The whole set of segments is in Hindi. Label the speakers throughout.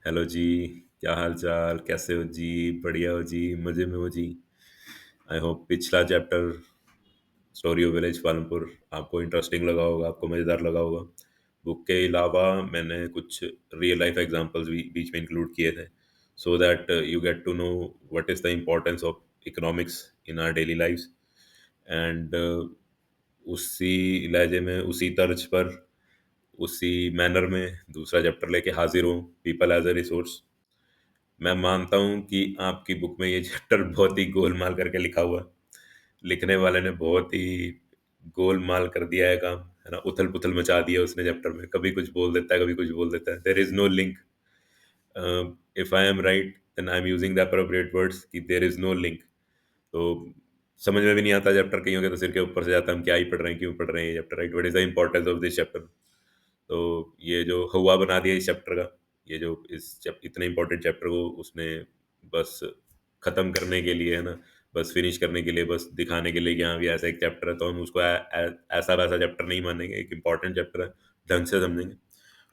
Speaker 1: हेलो जी। क्या हाल चाल, कैसे हो जी? बढ़िया हो जी, मजे में हो जी? आई होप पिछला chapter story of village Palanpur आपको इंटरेस्टिंग लगा होगा, आपको मज़ेदार लगा होगा। बुक के अलावा मैंने कुछ रियल लाइफ एग्जांपल्स भी बीच में इंक्लूड किए थे, so that you get to know what is the importance of economics in our daily lifes. And उसी लहजे में, उसी तर्ज पर, उसी मैनर में दूसरा चैप्टर लेके हाजिर हूँ, पीपल एज अ रिसोर्स। मैं मानता हूँ कि आपकी बुक में ये चैप्टर बहुत ही गोलमाल करके लिखा हुआ है। लिखने वाले ने बहुत ही गोलमाल कर दिया है काम, है ना? उथल पुथल मचा दिया उसने चैप्टर में, कभी कुछ बोल देता है, कभी कुछ बोल देता है। There is no link. If I am right then I am using the appropriate words कि देयर इज नो लिंक। तो समझ में भी नहीं आता चैप्टर, कईयों के तो सिर के ऊपर से जाता है, हम क्या ही पढ़ रहे हैं, क्यों पढ़ रहे हैं ये chapter, right? What is the importance of this chapter? तो ये जो हुआ बना दिया इस चैप्टर का, ये जो इतने इंपॉर्टेंट चैप्टर को उसने बस खत्म करने के लिए, है ना, बस फिनिश करने के लिए, बस दिखाने के लिए कि हाँ भी ऐसा एक चैप्टर है, तो हम उसको ऐसा वैसा चैप्टर नहीं मानेंगे, एक इंपॉर्टेंट चैप्टर है, ढंग से समझेंगे।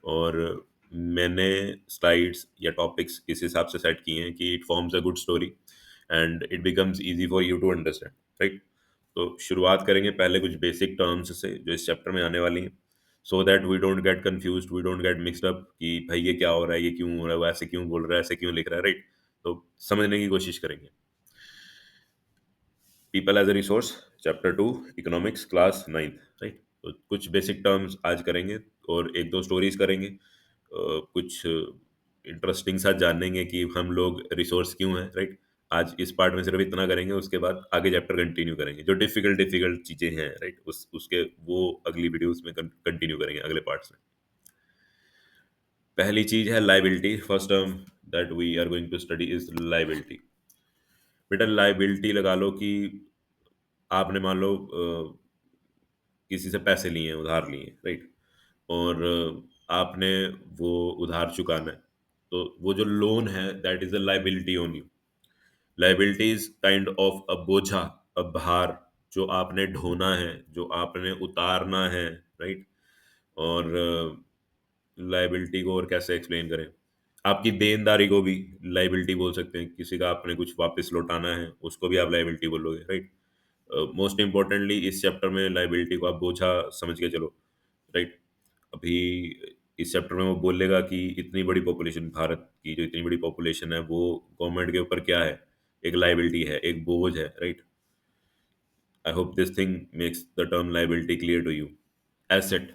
Speaker 1: और मैंने स्लाइड्स या टॉपिक्स इस हिसाब से सेट किए हैं कि it forms a good story and it becomes easy for you to understand, right? तो शुरुआत करेंगे पहले कुछ बेसिक टर्म्स से जो इस चैप्टर में आने वाली हैं, so that we don't get confuse, we don't get mixed up कि भाई ये क्या हो रहा है, ये क्यों हो रहा है, वो ऐसे क्यों बोल रहा है, ऐसे क्यों लिख रहा है, राइट? तो समझने की कोशिश करेंगे। People as a resource, chapter 2, economics, class 9th, right? तो कुछ बेसिक टर्म्स आज करेंगे और एक दो स्टोरीज करेंगे। कुछ इंटरेस्टिंग सा जानेंगे कि हम लोग रिसोर्स क्यों हैं, राइट? आज इस पार्ट में सिर्फ इतना करेंगे, उसके बाद आगे चैप्टर कंटिन्यू करेंगे। जो डिफिकल्ट डिफिकल्ट चीजें हैं, राइट, उसके वो अगली वीडियोस में कंटिन्यू करेंगे, अगले पार्ट्स में। पहली चीज है liability. First term that we are going to study is liability. बेटा लाइबिलिटी लगा लो कि आपने मान लो किसी से पैसे लिए हैं, उधार लिए हैं, राइट? और आपने वो उधार चुकाना है, तो वो जो लोन है that is a liability on you. Liability is kind of a बोझा, अ भार जो आपने ढोना है, जो आपने उतारना है, राइट? और लाइबिलिटी को और कैसे एक्सप्लेन करें? आपकी देनदारी को भी लाइबिलिटी बोल सकते हैं। किसी का आपने कुछ वापस लौटाना है, उसको भी आप लाइबिलिटी बोलोगे, राइट? मोस्ट इम्पोर्टेंटली इस चैप्टर में लाइबिलिटी को आप बोझा समझ के चलो, राइट? अभी इस चैप्टर में वो बोलेगा कि इतनी बड़ी पॉपुलेशन, भारत की जो इतनी बड़ी पॉपुलेशन है, वो गवर्नमेंट के ऊपर क्या है? एक लाइबिलिटी है, एक बोझ है, right? I hope this thing makes the term liability clear to you. Asset,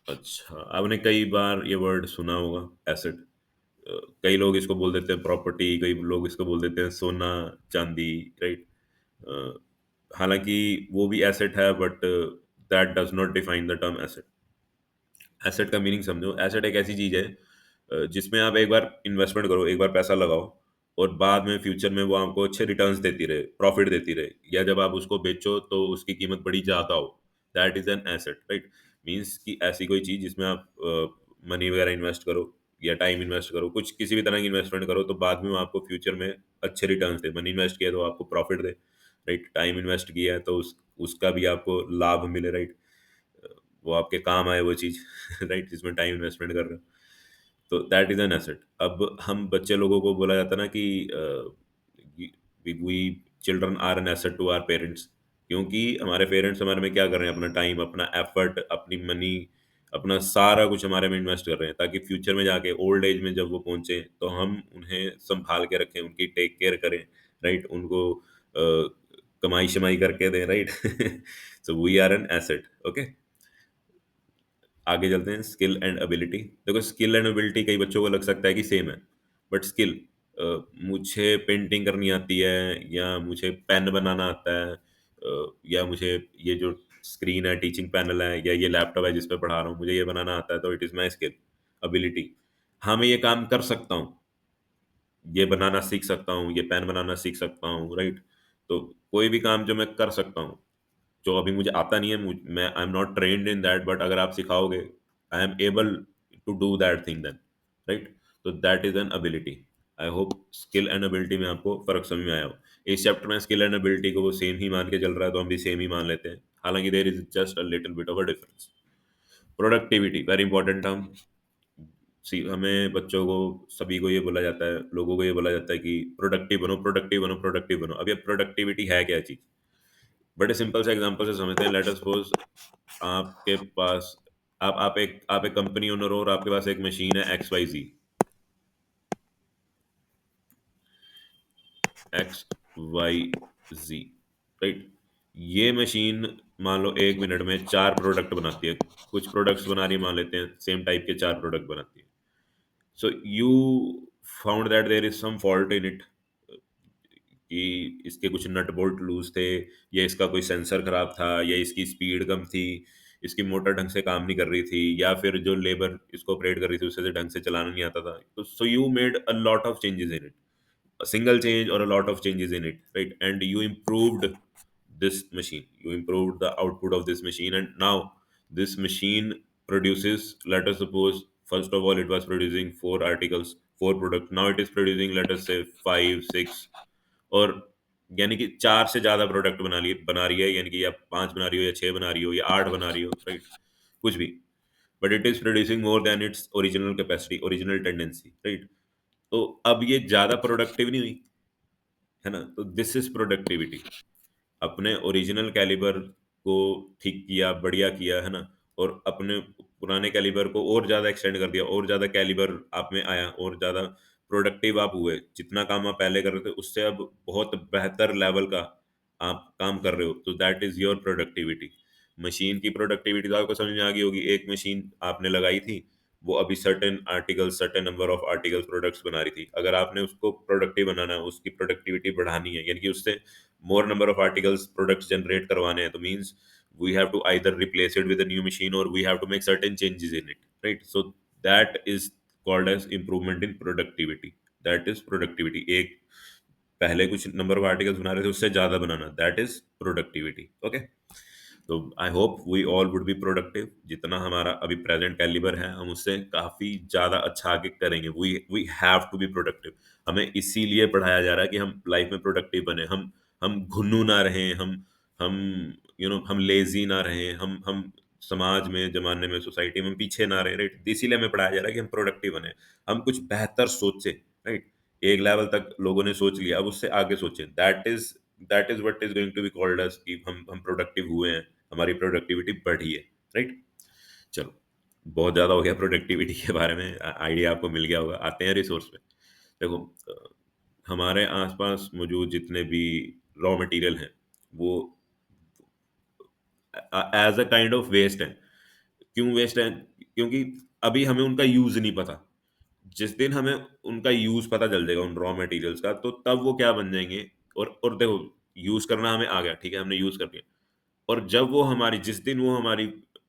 Speaker 1: अच्छा आपने कई बार ये वर्ड सुना होगा, एसेट। कई लोग इसको बोल देते हैं प्रॉपर्टी, कई लोग इसको बोल देते हैं सोना, चांदी, राइट? हालांकि वो भी एसेट है, but that does not define the term asset. Asset का मीनिंग समझो। एसेट एक ऐसी चीज है जिसमें आप एक बार इन्वेस्टमेंट करो, एक बार पैसा लगाओ, और बाद में फ्यूचर में वो आपको अच्छे रिटर्न्स देती रहे, प्रॉफिट देती रहे, या जब आप उसको बेचो तो उसकी कीमत बड़ी ज्यादा हो, that is an asset, right? Means कि ऐसी कोई चीज जिसमें आप मनी वगैरह इन्वेस्ट करो या टाइम इन्वेस्ट करो, कुछ किसी भी तरह की इन्वेस्टमेंट करो, तो बाद में वो आपको फ्यूचर में अच्छे रिटर्न्स दे। मनी इन्वेस्ट किया तो आपको प्रॉफिट दे, राइट? टाइम इन्वेस्ट किया है तो उसका भी आपको लाभ मिले, राइट? वो आपके काम आए वो चीज़ राइट, जिसमें टाइम इन्वेस्टमेंट कर रहे हो, तो दैट इज एन एसेट। अब हम बच्चे लोगों को बोला जाता है ना कि we children are an asset to our parents, क्योंकि हमारे पेरेंट्स हमारे में क्या कर रहे हैं? अपना टाइम, अपना एफर्ट, अपनी मनी, अपना सारा कुछ हमारे में इन्वेस्ट कर रहे हैं, ताकि फ्यूचर में जाके ओल्ड एज में जब वो पहुंचे तो हम उन्हें संभाल के रखें, उनकी टेक केयर करें, राइट? उनको कमाई शमाई करके दें, right? So we are an asset, okay. आगे चलते हैं, स्किल एंड एबिलिटी। देखो स्किल एंड एबिलिटी कई बच्चों को लग सकता है कि सेम है, बट स्किल, मुझे पेंटिंग करनी आती है, या मुझे पेन बनाना आता है, या मुझे ये जो स्क्रीन है, टीचिंग पैनल है, या ये लैपटॉप है जिस पे पढ़ा रहा हूँ, मुझे ये बनाना आता है, तो it is my skill, ability. हाँ मैं ये काम कर सकता हूँ, ये बनाना सीख सकता हूँ, ये पेन बनाना सीख सकता हूँ, राइट? तो कोई भी काम जो मैं कर सकता हूँ, जो अभी मुझे आता नहीं है, मैं I am not trained in that, but अगर आप सिखाओगे I am able to do that thing then, right? तो that is an ability. I hope skill and ability में आपको फर्क समझ में आया हो। इस चैप्टर में स्किल एंड एबिलिटी को वो सेम ही मान के चल रहा है, तो हम भी सेम ही मान लेते हैं, हालांकि there is just a little bit of a difference. Productivity, very important term. See हमें बच्चों को, सभी को ये बोला जाता है, लोगों को ये बोला जाता है कि प्रोडक्टिव बनो, प्रोडक्टिव बनो, प्रोडक्टिव बनो। अब ये प्रोडक्टिविटी है क्या चीज? बड़े सिंपल से एग्जांपल से समझते हैं। लेट अस सपोज आपके पास, आप एक कंपनी ओनर हो और आपके पास एक मशीन है XYZ, राइट? ये मशीन मान लो 1 मिनट में 4 प्रोडक्ट बनाती है। कुछ प्रोडक्ट्स बना रही है, मान लेते हैं सेम टाइप के 4 प्रोडक्ट बनाती है। So you found that there is some fault in it, कि इसके कुछ नट बोल्ट लूज थे, या इसका कोई सेंसर खराब था, या इसकी स्पीड कम थी, इसकी मोटर ढंग से काम नहीं कर रही थी, या फिर जो लेबर इसको ऑपरेट कर रही थी उसे से ढंग से चलाना नहीं आता था। तो so you made a lot of changes in it, a single change or a lot of changes in it, right? And you improved this machine, you improved the output of this machine, and now this machine produces, let us suppose, first of all it was producing 4 articles, 4 products, now it is producing, let us say, 5 6, और यानी कि 4 से ज्यादा प्रोडक्ट बना रही है, यानी कि या 5 बना रही हो, या 6 बना रही हो, या 8 बना रही हो, राइट? कुछ भी, but it is producing more than its original capacity, original tendency, right? तो अब ये ज्यादा प्रोडक्टिव नहीं हुई, है ना? तो दिस इज प्रोडक्टिविटी। अपने ओरिजिनल कैलिबर को ठीक किया, बढ़िया किया, है ना? और अपने पुराने कैलिबर को और ज़्यादा एक्सटेंड कर दिया, और ज़्यादा कैलिबर आप में आया, और ज़्यादा प्रोडक्टिव आप हुए। जितना काम आप पहले कर रहे थे उससे अब बहुत बेहतर लेवल का आप काम कर रहे हो, तो that is your productivity. Machine की प्रोडक्टिविटी तो आपको समझ में आ गई होगी। एक मशीन आपने लगाई थी, वो अभी certain articles, certain number of articles, products बना रही थी। अगर आपने उसको प्रोडक्टिव बनाना है, उसकी प्रोडक्टिविटी बढ़ानी है, यानी कि उससे more number of articles, products generate करवाने हैं, तो means we have to either replace it with a new machine, or we have to make certain changes in it, right? So that is called as improvement in productivity. That is productivity. एक पहले कुछ नंबर ऑफ आर्टिकल्स बना रहे थे, उससे ज्यादा बनाना, दैट इज प्रोडक्टिविटी। ओके, तो I hope we all would be productive. जितना हमारा अभी प्रेजेंट कैलिबर है, हम उससे काफी ज्यादा अच्छा आगे करेंगे। We have to be productive. हमें इसीलिए पढ़ाया जा रहा है कि हम लाइफ में प्रोडक्टिव बने, हम घुन्नू ना रहें, हम हम लेजी ना रहें, हम समाज में, जमाने में, सोसाइटी में हम पीछे ना रहे, राइट? इसीलिए हमें पढ़ाया जा रहा है कि हम प्रोडक्टिव बने, हम कुछ बेहतर सोचे, राइट? एक लेवल तक लोगों ने सोच लिया, अब उससे आगे सोचे। That is what is going to be called as कि हम प्रोडक्टिव हुए हैं, हमारी प्रोडक्टिविटी बढ़ी है, राइट? चलो, बहुत ज़्यादा हो गया प्रोडक्टिविटी के बारे में, आइडिया आपको मिल गया होगा। आते हैं रिसोर्स पे। देखो, हमारे आसपास मौजूद जितने भी रॉ मटेरियल हैं, वो as a kind of waste है। क्यों वेस्ट है? क्योंकि अभी हमें उनका यूज नहीं पता। जिस दिन हमें उनका यूज पता चल जाएगा उन रॉ मटेरियल्स का, तो तब वो क्या बन जाएंगे। और देखो, यूज करना हमें आ गया, ठीक है, हमने यूज कर लिया। और जब वो हमारी, जिस दिन वो हमारी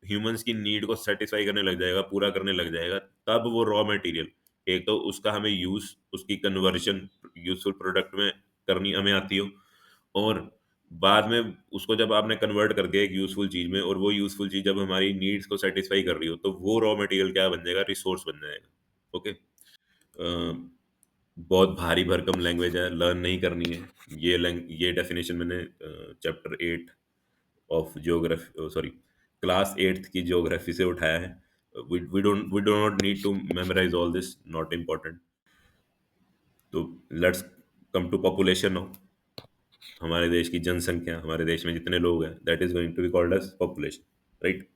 Speaker 1: ह्यूमंस की नीड को सेटिस्फाई करने लग जाएगा, पूरा करने लग जाएगा, तब वो रॉ मटेरियल, एक तो उसका हमें यूज, उसकी कन्वर्जन यूजफुल प्रोडक्ट में करनी हमें आती हो, और बाद में उसको जब आपने कन्वर्ट कर दिया एक यूजफुल चीज में, और वो यूजफुल चीज जब हमारी नीड्स को सेटिस्फाई कर रही हो, तो वो रॉ मटेरियल क्या बन जाएगा? रिसोर्स बन जाएगा। ओके, बहुत भारी भरकम लैंग्वेज है, लर्न नहीं करनी है। ये डेफिनेशन मैंने chapter 8 of geography, sorry, class 8th की जियोग्राफी से उठाया है। We do not need to memorize all this, not important. तो let's come to population now. हमारे देश की जनसंख्या, हमारे देश में जितने लोग हैं, that is going to be called as population, right?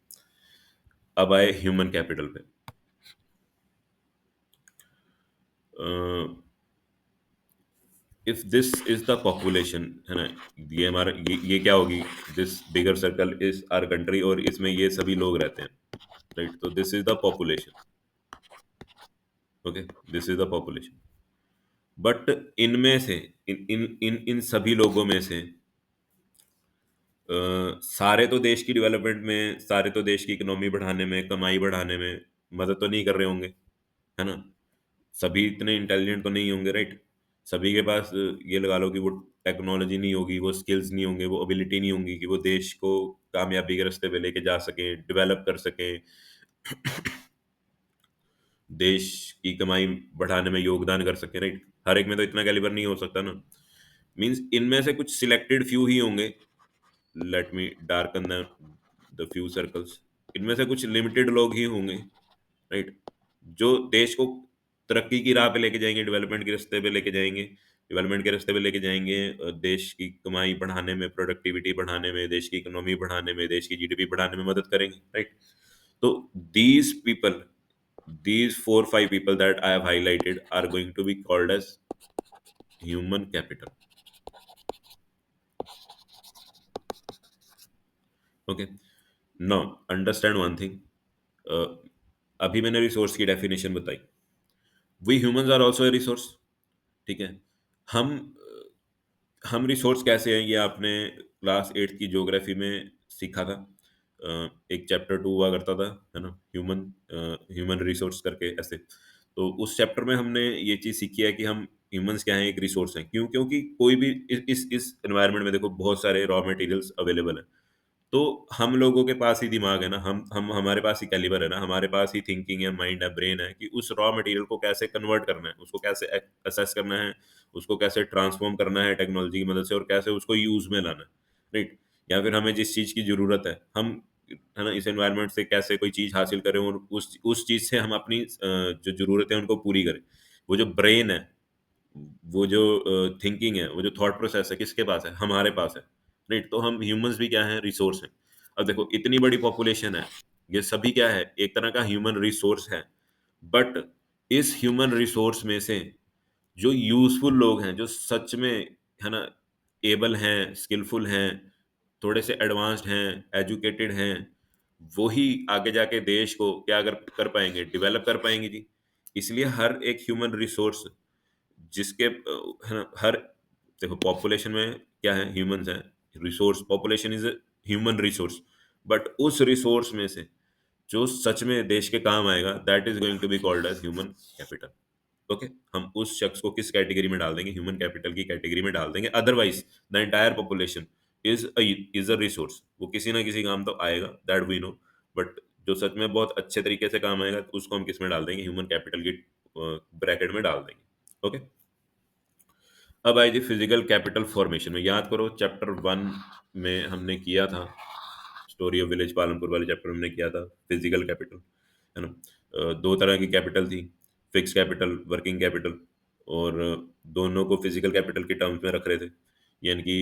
Speaker 1: अब आए ह्यूमन कैपिटल पे। If this is the population, है ना, ये हमारा, ये क्या होगी? This bigger circle is our country, और इसमें ये सभी लोग रहते हैं, राइट? तो this is the population. Okay, this is the population. But इनमें से, इन इन इन इन सभी लोगों में से सारे तो देश की डेवलपमेंट में, सारे तो देश की इकोनॉमी बढ़ाने में, कमाई बढ़ाने में मदद तो नहीं कर रहे होंगे, है ना? सभी इतने इंटेलिजेंट तो नहीं होंगे, राइट? सभी के पास ये लगा लो कि वो टेक्नोलॉजी नहीं होगी, वो स्किल्स नहीं होंगे, वो एबिलिटी नहीं होंगी कि वो देश को कामयाबी के रास्ते पे लेके जा सकें, डेवलप कर सकें, देश की कमाई बढ़ाने में योगदान कर सकें, राइट? हर एक में तो इतना कैलिबर नहीं हो सकता ना। मीन्स इनमें से कुछ सिलेक्टेड फ्यू ही होंगे। Let me darken the few circles. इनमें से कुछ लिमिटेड लोग ही होंगे, राइट, जो देश को तरक्की की राह पे लेके जाएँगे, डेवलपमेंट के रास्ते पे लेके जाएँगे, डेवलपमेंट के रास्ते पे लेके जाएँगे, देश की कमाई बढ़ाने में, प्रोडक्टिविटी बढ़ाने में, देश की इकोनॉमी बढ़ाने में, देश की जीडीपी बढ़ाने में मदद करेंगे, राइट? तो these people, these 4 5 people that I have highlighted are going to be called as human capital. Okay, now understand one thing. uh, अभी मैंने रिसोर्स की डेफिनेशन बताई. We humans are also a resource. ठीक है. हम हम रिसोर्स कैसे हैं ये आपने क्लास 8 की ज्योग्राफी में सीखा था. एक चैप्टर 2 हुआ करता था, है ना, ह्यूमन रिसोर्स करके ऐसे. तो उस चैप्टर में हमने ये चीज़ सीखी है कि हम ह्यूमंस क्या हैं, एक रिसोर्स हैं. क्यों? क्योंकि कोई भी इस एनवायरनमेंट में देखो बहुत सारे रॉ मटेरियल्स अवेलेबल हैं. तो हम लोगों के पास ही दिमाग है ना, हम हमारे पास ही कैलिबर है ना, हमारे पास ही थिंकिंग है, माइंड है, ब्रेन है कि उस रॉ मटेरियल को कैसे कन्वर्ट करना है, उसको कैसे असेस करना है, उसको कैसे ट्रांसफॉर्म करना है टेक्नोलॉजी की मदद से, और कैसे उसको यूज में लाना है, राइट? या फिर हमें जिस चीज़ की ज़रूरत है, हम, है ना, इस एनवायरनमेंट से कैसे कोई चीज़ हासिल करें और उस चीज़ से हम अपनी जो ज़रूरतें हैं उनको पूरी करें. वो जो ब्रेन है, वो जो थिंकिंग है, वो जो थॉट प्रोसेस है, किसके पास है? हमारे पास है, राइट? तो हम ह्यूमंस भी क्या हैं? रिसोर्स हैं. अब देखो इतनी बड़ी पॉपुलेशन है, ये सभी क्या है? एक तरह का ह्यूमन रिसोर्स है. बट इस ह्यूमन रिसोर्स में से जो यूज़फुल लोग हैं, जो सच में, है ना, एबल हैं, स्किलफुल हैं, थोड़े से एडवांस्ड हैं, एजुकेटेड हैं, वो ही आगे जाके देश को क्या अगर कर पाएँगे? डेवलप कर पाएँगे जी. इसलिए हर एक ह्यूमन रिसोर्स जिसके है ना, हर, देखो पॉपुलेशन में क्या है? ह्यूमंस हैं. Resource, population is a human resource. But उस रिसोर्स में से जो सच में देश के काम आएगा, that is going to be called as human capital. Okay, हम उस शख्स को किस कैटेगरी में डाल देंगे? ह्यूमन कैपिटल की कैटेगरी में डाल देंगे. Otherwise the entire population is a resource. वो किसी ना किसी काम तो आएगा, दैट वी नो. बट जो सच में बहुत अच्छे तरीके से काम आएगा, तो उसको हम किस में डाल देंगे? ह्यूमन कैपिटल की ब्रैकेट में डाल देंगे. ओके. अब आई थी फिजिकल कैपिटल फॉर्मेशन में. याद करो चैप्टर 1 में हमने किया था, स्टोरी ऑफ विलेज पालनपुर वाले चैप्टर में हमने किया था फिजिकल कैपिटल, है ना. दो तरह की कैपिटल थी, फिक्स कैपिटल, वर्किंग कैपिटल. और दोनों को फिजिकल कैपिटल के टर्म्स में रख रहे थे. यानी कि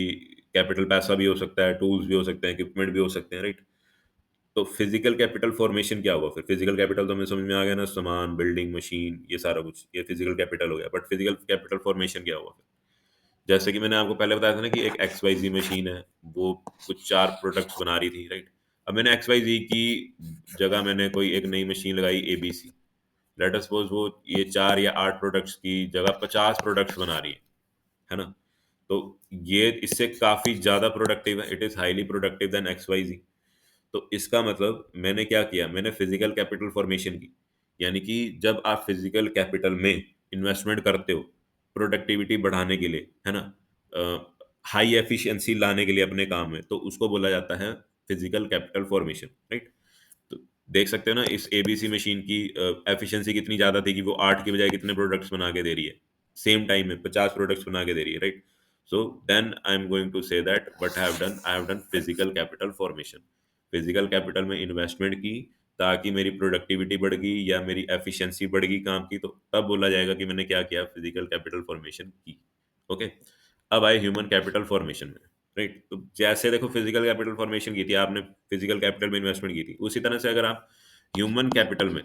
Speaker 1: कैपिटल पैसा भी हो सकता है, टूल्स भी हो सकते हैं, इक्विपमेंट भी हो सकते हैं, राइट? तो फिजिकल कैपिटल फॉर्मेशन क्या हुआ फिर? फिजिकल कैपिटल तो हमें समझ में आ गया ना, सामान, बिल्डिंग, मशीन, ये सारा कुछ, ये फिजिकल कैपिटल हो गया. बट फिजिकल कैपिटल फॉर्मेशन क्या हुआ फिर? जैसे कि मैंने आपको पहले बताया था ना कि एक एक्स वाई जी मशीन है, वो कुछ 4 प्रोडक्ट्स बना रही थी, राइट? अब मैंने एक्स वाई जी की जगह मैंने कोई एक नई मशीन लगाई A B C. Let us suppose वो ये 4 या 8 प्रोडक्ट्स की जगह 50 प्रोडक्ट्स बना रही है ना? तो ये इससे काफ़ी ज़्यादा प्रोडक्टिव है, it is highly productive than X Y Z. तो इसका मतलब मैंने क्या किया? मैंने फिजिकल कैपिटल फॉर्मेशन की. यानी कि जब आप फिजिकल कैपिटल में इन्वेस्टमेंट करते हो प्रोडक्टिविटी बढ़ाने के लिए, है ना, हाई एफिशिएंसी लाने के लिए अपने काम में, तो उसको बोला जाता है फिजिकल कैपिटल फॉर्मेशन, राइट? तो देख सकते हो ना इस एबीसी मशीन की एफिशिएंसी कितनी ज़्यादा थी कि वो 8 की बजाय कितने प्रोडक्ट्स बना के दे रही है, सेम टाइम में 50 प्रोडक्ट्स बना के दे रही है, right? So then I am going to say that what I have done physical capital formation. Physical capital में इन्वेस्टमेंट की, ताकि मेरी प्रोडक्टिविटी बढ़ गई या मेरी एफिशिएंसी बढ़ गई काम की, तो तब बोला जाएगा कि मैंने क्या किया? फिजिकल कैपिटल फॉर्मेशन की. ओके. अब आए ह्यूमन कैपिटल फॉर्मेशन में, राइट? तो जैसे देखो फिजिकल कैपिटल फॉर्मेशन की थी आपने, फिजिकल कैपिटल में इन्वेस्टमेंट की थी, उसी तरह से अगर आप ह्यूमन कैपिटल में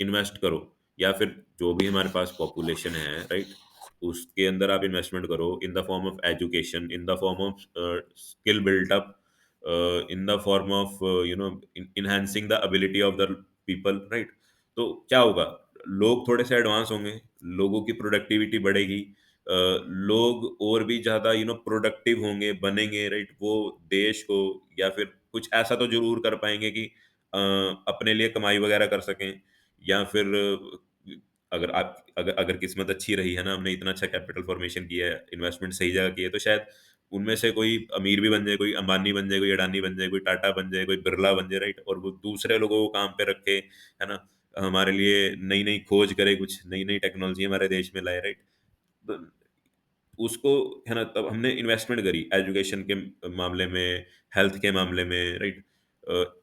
Speaker 1: इन्वेस्ट करो, या फिर जो भी हमारे पास पॉपुलेशन है, राइट, उसके अंदर आप इन्वेस्टमेंट करो in the form of education, in the form of skill built up, in the form of enhancing the ability of the people, right? तो क्या होगा? लोग थोड़े से एडवांस होंगे, लोगों की प्रोडक्टिविटी बढ़ेगी, लोग और भी ज़्यादा प्रोडक्टिव होंगे, बनेंगे, राइट? वो देश को या फिर कुछ ऐसा तो ज़रूर कर पाएँगे कि अपने लिए कमाई वगैरह कर सकें, या फिर अगर किस्मत अच्छी रही है ना, हमने इतना अच्छा कैपिटल फॉर्मेशन किया है, इन्वेस्टमेंट सही जगह की है, तो शायद उनमें से कोई अमीर भी बन जाए, कोई अंबानी बन जाए, कोई अडानी बन जाए, कोई टाटा बन जाए, कोई बिरला बन जाए, राइट? और वो दूसरे लोगों को काम पे रखे, है ना? हमारे लिए नई-नई खोज करे, कुछ नई-नई टेक्नोलॉज़ी हमारे देश में लाए, राइट? तो उसको, है ना, तब हमने इन्वेस्टमेंट करी एजुकेशन के मामले में, हेल्थ के मामले में, राइट?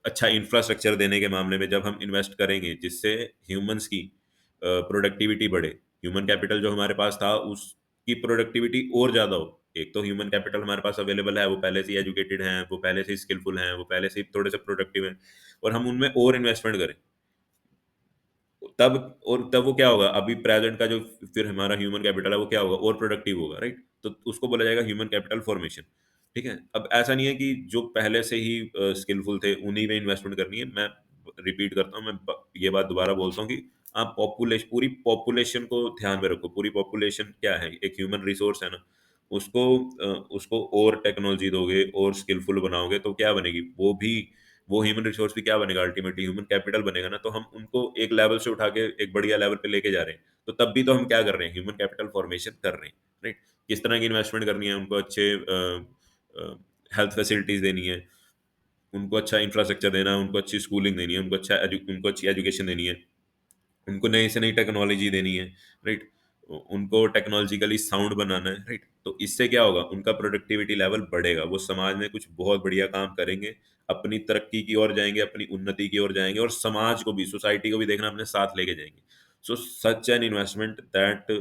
Speaker 1: अच्छा इंफ्रास्ट्रक्चर देने के मामले में जब हम इन्वेस्ट करेंगे, जिससे ह्यूमंस की प्रोडक्टिविटी बढ़े, ह्यूमन कैपिटल जो हमारे पास था उसकी प्रोडक्टिविटी और ज़्यादा हो। एक तो ह्यूमन कैपिटल हमारे पास अवेलेबल है, वो पहले से ही एजुकेटेड हैं, वो पहले से ही स्किलफुल हैं, वो पहले से ही थोड़े से प्रोडक्टिव हैं, और हम उनमें और इन्वेस्टमेंट करें, तब और तब वो क्या होगा, अभी प्रेजेंट का जो फिर हमारा ह्यूमन कैपिटल है वो क्या होगा, और प्रोडक्टिव होगा, राइट? तो उसको बोला जाएगा ह्यूमन कैपिटल फॉर्मेशन। ठीक है, अब ऐसा नहीं है कि जो पहले से ही स्किलफुल थे उन्हीं में इन्वेस्टमेंट करनी है। मैं रिपीट करता हूँ, ये बात दोबारा बोलता हूँ कि आप पॉपुलेशन, पूरी पॉपुलेशन को ध्यान में रखो। पूरी पॉपुलेशन क्या है, एक ह्यूमन रिसोर्स है ना, उसको उसको और टेक्नोलॉजी दोगे और स्किलफुल बनाओगे तो क्या बनेगी, वो ह्यूमन रिसोर्स भी क्या बनेगा, अल्टीमेटली ह्यूमन कैपिटल बनेगा ना। तो हम उनको एक लेवल से उठा के एक बढ़िया लेवल पे लेके जा रहे हैं, तो तब भी तो हम क्या कर रहे हैं, ह्यूमन कैपिटल फॉर्मेशन कर रहे हैं, राइट? किस तरह की इन्वेस्टमेंट करनी है, उनको अच्छे हेल्थ फैसिलिटीज देनी है, उनको अच्छा इंफ्रास्ट्रक्चर देना है, उनको अच्छी स्कूलिंग देनी है, उनको अच्छी एजुकेशन देनी है, उनको नई से नई टेक्नोलॉजी देनी है, राइट? उनको टेक्नोलॉजिकली साउंड बनाना है, राइट? तो इससे क्या होगा, उनका प्रोडक्टिविटी लेवल बढ़ेगा, वो समाज में कुछ बहुत बढ़िया काम करेंगे, अपनी तरक्की की ओर जाएंगे, अपनी उन्नति की ओर जाएंगे, और समाज को भी, सोसाइटी को भी देखना अपने साथ लेके जाएंगे। So such an investment that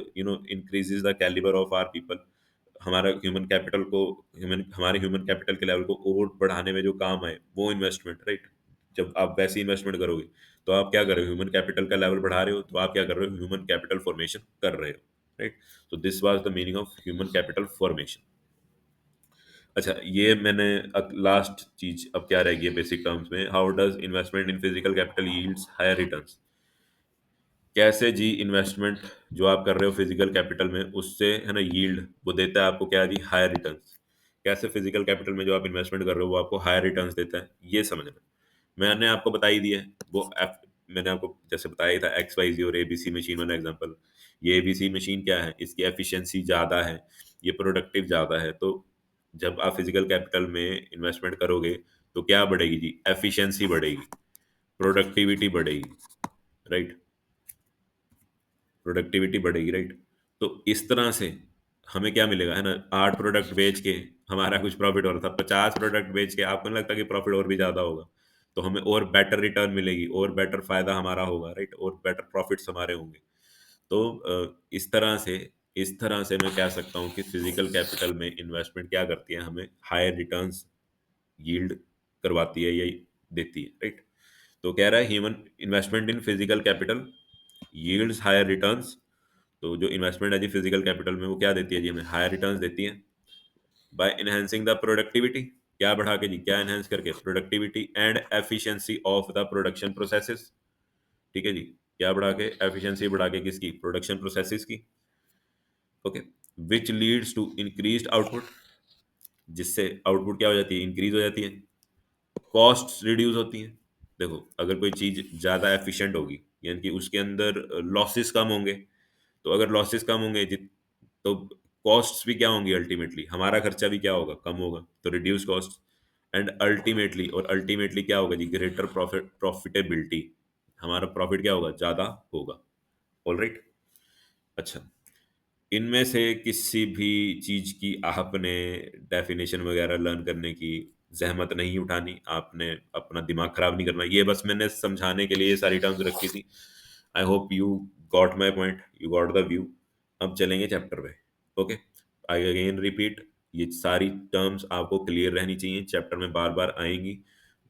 Speaker 1: increases the calibre of our people, हमारा ह्यूमन कैपिटल को, हमारे ह्यूमन कैपिटल के लेवल को और बढ़ाने में जो काम आए, वो इन्वेस्टमेंट, राइट? जब आप वैसी इन्वेस्टमेंट करोगे तो आप क्या कर रहे हो, ह्यूमन कैपिटल का लेवल बढ़ा रहे हो, तो आप क्या कर रहे हो, ह्यूमन कैपिटल फॉर्मेशन कर रहे हो, राइट? तो this was the meaning of human capital formation. अच्छा, ये मैंने अब लास्ट चीज अब क्या रहेगी है बेसिक टर्म्स में, how does investment in physical capital yields higher returns. कैसे जी इन्वेस्टमेंट जो आप कर रहे हो फिजिकल कैपिटल में, उससे है ना यील्ड, वो देता है आपको क्या जी, हायर रिटर्न्स। कैसे फिजिकल कैपिटल में जो आप इन्वेस्टमेंट कर रहे हो वो आपको हायर रिटर्न्स देता है, ये समझना। मैंने आपको बता ही दिया है वो मैंने आपको जैसे बताया ही था, एक्स वाई जी और एबीसी मशीन वाला एग्जांपल। ये एबीसी मशीन क्या है, इसकी एफिशिएंसी ज़्यादा है, ये प्रोडक्टिव ज़्यादा है। तो जब आप फिजिकल कैपिटल में इन्वेस्टमेंट करोगे तो क्या बढ़ेगी जी, एफिशिएंसी बढ़ेगी, प्रोडक्टिविटी बढ़ेगी, राइट? प्रोडक्टिविटी बढ़ेगी, राइट? तो इस तरह से हमें क्या मिलेगा, है ना, 8 प्रोडक्ट बेच के हमारा कुछ प्रॉफिट हो रहा था, 50 प्रोडक्ट बेच के आपको नहीं लगता कि प्रॉफिट और भी ज़्यादा होगा? तो हमें और बेटर रिटर्न मिलेगी, और बेटर फायदा हमारा होगा, राइट? और बेटर प्रॉफिट्स हमारे होंगे। तो इस तरह से मैं कह सकता हूँ कि फिजिकल कैपिटल में इन्वेस्टमेंट क्या करती है, हमें हायर रिटर्न्स यील्ड करवाती है या देती है, राइट? तो कह रहा है human investment in physical capital yields higher returns. तो जो इन्वेस्टमेंट है जी फिजिकल कैपिटल में, वो क्या देती है जी, हमें हायर रिटर्न्स देती है बाय एनहेंसिंग द प्रोडक्टिविटी। क्या बढ़ा के जी, क्या एनहेंस करके, productivity and efficiency of the production processes. ठीक है जी, क्या बढ़ा के, एफिशिएंसी बढ़ा के किसकी, प्रोडक्शन प्रोसेसेस की। Okay, which leads to increased output, जिससे आउटपुट क्या हो जाती है, इंक्रीज हो जाती है, कॉस्ट रिड्यूस होती हैं। देखो, अगर कोई चीज़ ज़्यादा एफिशिएंट होगी, यानी कि उसके अंदर लॉसेस कम होंगे, तो अगर लॉसेस कम होंगे तो कॉस्ट्स भी क्या होंगी, अल्टीमेटली हमारा खर्चा भी क्या होगा, कम होगा, तो रिड्यूस कॉस्ट। एंड अल्टीमेटली क्या होगा जी, ग्रेटर प्रॉफिटेबिलिटी, हमारा प्रॉफिट क्या होगा, ज़्यादा होगा। All right. अच्छा, इनमें से किसी भी चीज़ की आपने डेफिनेशन वगैरह लर्न करने की ज़हमत नहीं उठानी, आपने अपना दिमाग खराब नहीं करना, ये बस मैंने समझाने के लिए ये सारी टर्म्स रखी थी। I hope you got my point, you got the view. अब चलेंगे चैप्टर पे। ओके, आई अगेन रिपीट, ये सारी टर्म्स आपको क्लियर रहनी चाहिए, चैप्टर में बार बार आएंगी,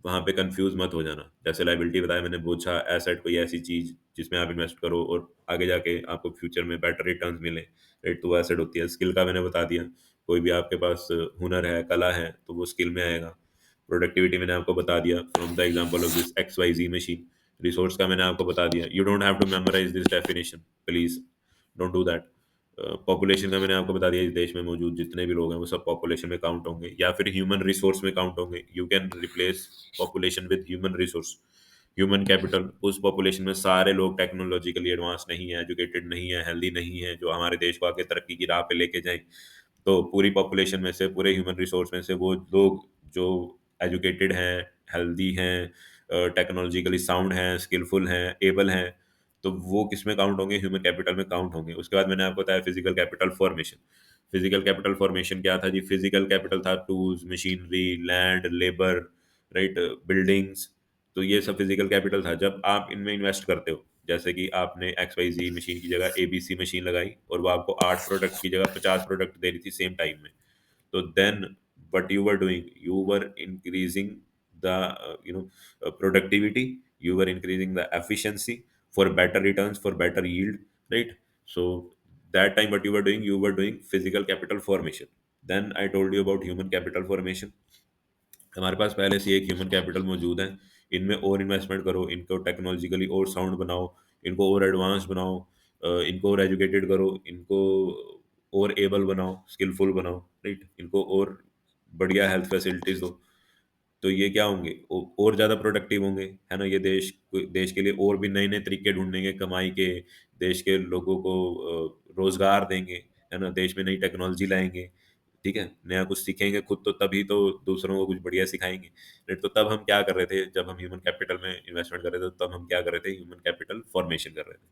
Speaker 1: वहाँ पे कंफ्यूज मत हो जाना। जैसे लाइबिलिटी बताया मैंने, बोझा एसेट कोई ऐसी चीज़ जिसमें आप इन्वेस्ट करो और आगे जाके आपको फ्यूचर में बेटर रिटर्न्स मिले, राइट? तो वो एसेट होती है। स्किल का मैंने बता दिया, कोई भी आपके पास हुनर है, कला है, तो वो स्किल में आएगा। प्रोडक्टिविटी मैंने आपको बता दिया from the example of this X Y Z machine. Resource का मैंने आपको बता दिया, you don't have to memorize this definition, please don't do that. Population का मैंने आपको बता दिया, इस देश में मौजूद जितने भी लोग हैं वो सब पॉपुलेशन में काउंट होंगे, या फिर ह्यूमन रिसोर्स में काउंट होंगे। You can replace population with human resource. Human capital, उस पॉपुलेशन में सारे लोग टेक्नोलॉजिकली एडवांस नहीं है, एजुकेटेड नहीं है, हेल्दी नहीं है, जो हमारे देश को आगे तरक्की की राह पे लेके जाएं। तो पूरी पॉपुलेशन में से, पूरे ह्यूमन रिसोर्स में से, वो लोग जो एजुकेटेड हैं, हेल्दी हैं, टेक्नोलॉजिकली साउंड हैं, स्किलफुल हैं, एबल हैं, तो वो किस में काउंट होंगे, ह्यूमन कैपिटल में काउंट होंगे। उसके बाद मैंने आपको बताया physical capital formation. Physical capital formation क्या था जी, फिजिकल कैपिटल था tools, machinery, land, labour, right, buildings. तो ये सब फिजिकल कैपिटल था। जब आप इनमें इन्वेस्ट करते हो, जैसे कि आपने एक्स वाई जी मशीन की जगह ABC मशीन लगाई और वो आपको 8 प्रोडक्ट की जगह 50 प्रोडक्ट दे रही थी सेम टाइम में, तो then what you were doing, you were increasing the productivity, you were increasing the efficiency for better returns, for better yield, right? So that time what you were doing, you were doing physical capital formation. Then I told you about human capital formation. हमारे पास पहले से एक ह्यूमन कैपिटल मौजूद है, इनमें और इन्वेस्टमेंट करो, इनको टेक्नोलॉजिकली और साउंड बनाओ, इनको और एडवांस बनाओ, इनको और एजुकेटेड करो, इनको और एबल बनाओ, स्किलफुल बनाओ, राइट? इनको और बढ़िया हेल्थ फैसिलिटीज दो, तो ये क्या होंगे, और ज़्यादा प्रोडक्टिव होंगे, है ना? ये देश के लिए और भी नए नए तरीके ढूंढेंगे कमाई के, देश के लोगों को रोजगार देंगे, है ना? देश में नई टेक्नोलॉजी लाएंगे, ठीक है? नया कुछ सीखेंगे खुद, तो तभी तो दूसरों को कुछ बढ़िया सिखाएंगे, राइट? तो तब हम क्या कर रहे थे, जब हम ह्यूमन कैपिटल में इन्वेस्टमेंट कर रहे थे, तब हम क्या कर रहे थे, ह्यूमन कैपिटल फॉर्मेशन कर रहे थे,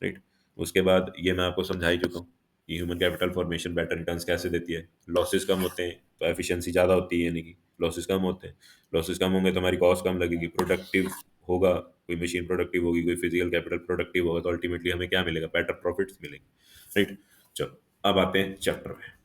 Speaker 1: राइट? उसके बाद ये मैं आपको समझा ही चुका हूँ कि human capital formation better returns कैसे देती है। लॉसेस कम होते हैं तो एफिशिएंसी ज़्यादा होती है, यानी कि लॉसेस कम होते हैं, लॉसेस कम होंगे तो हमारी कॉस्ट कम लगेगी, प्रोडक्टिव होगा, कोई मशीन प्रोडक्टिव होगी, कोई फिजिकल कैपिटल प्रोडक्टिव होगा, तो अल्टीमेटली हमें क्या मिलेगा, बेटर प्रॉफिट्स मिलेंगे, राइट? चलो अब आते हैं चैप्टर में।